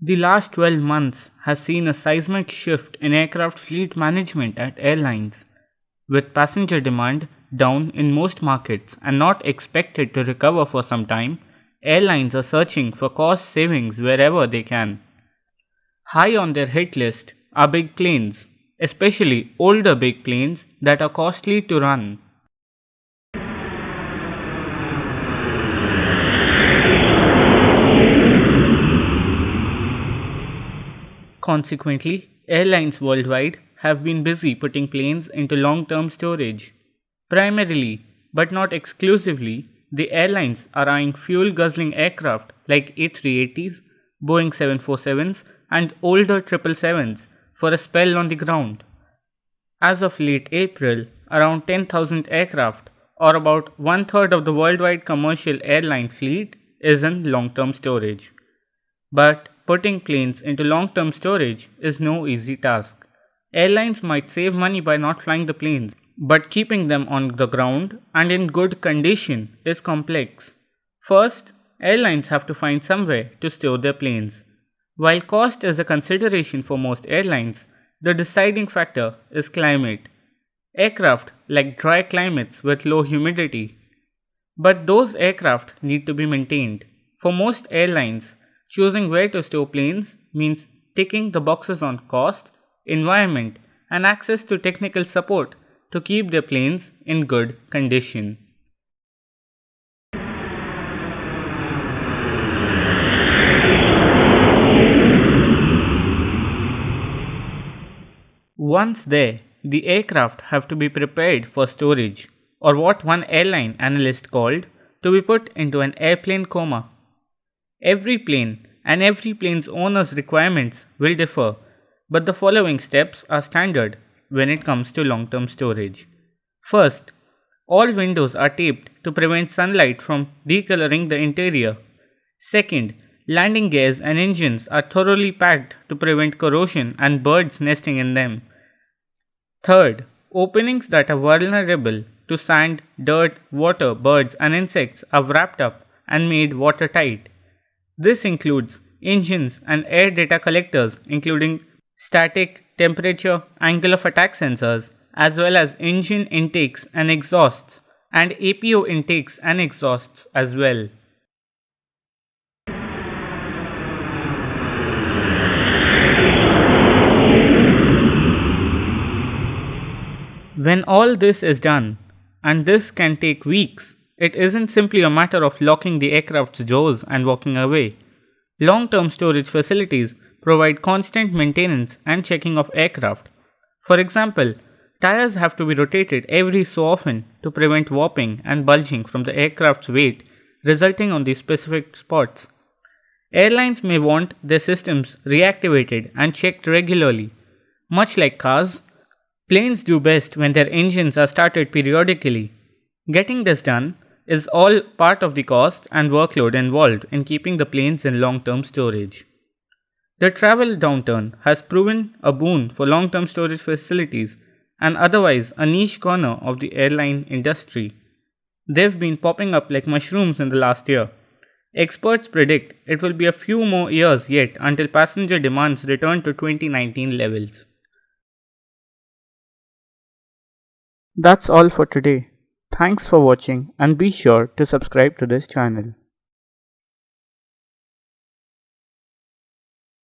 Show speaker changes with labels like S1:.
S1: The last 12 months has seen a seismic shift in aircraft fleet management at airlines, with passenger demand down in most markets and not expected to recover for some time. Airlines are searching for cost savings wherever they can. High on their hit list are big planes, especially older big planes that are costly to run. Consequently, airlines worldwide have been busy putting planes into long-term storage. Primarily, but not exclusively, the airlines are eyeing fuel-guzzling aircraft like A380s, Boeing 747s, and older 777s for a spell on the ground. As of late April, around 10,000 aircraft, or about one-third of the worldwide commercial airline fleet, is in long-term storage. But putting planes into long-term storage is no easy task. Airlines might save money by not flying the planes, but keeping them on the ground and in good condition is complex. First, airlines have to find somewhere to store their planes. While cost is a consideration for most airlines, the deciding factor is climate. Aircraft like dry climates with low humidity. But those aircraft need to be maintained. For most airlines, choosing where to store planes means ticking the boxes on cost, environment, and access to technical support to keep their planes in good condition. Once there, the aircraft have to be prepared for storage, or what one airline analyst called to be put into an airplane coma. Every plane and every plane's owner's requirements will differ, but the following steps are standard when it comes to long-term storage. First, all windows are taped to prevent sunlight from decoloring the interior. Second, landing gears and engines are thoroughly packed to prevent corrosion and birds nesting in them. Third, openings that are vulnerable to sand, dirt, water, birds, and insects are wrapped up and made watertight. This includes engines and air data collectors, including static, temperature, angle of attack sensors, as well as engine intakes and exhausts, and APO intakes and exhausts as well. When all this is done, and this can take weeks, it isn't simply a matter of locking the aircraft's doors and walking away. Long-term storage facilities provide constant maintenance and checking of aircraft. For example, tires have to be rotated every so often to prevent warping and bulging from the aircraft's weight resulting on these specific spots. Airlines may want their systems reactivated and checked regularly. Much like cars, planes do best when their engines are started periodically. Getting this done is all part of the cost and workload involved in keeping the planes in long-term storage. The travel downturn has proven a boon for long-term storage facilities and otherwise a niche corner of the airline industry. They've been popping up like mushrooms in the last year. Experts predict it will be a few more years yet until passenger demands return to 2019 levels. That's all for today. Thanks for watching and be sure to subscribe to this channel.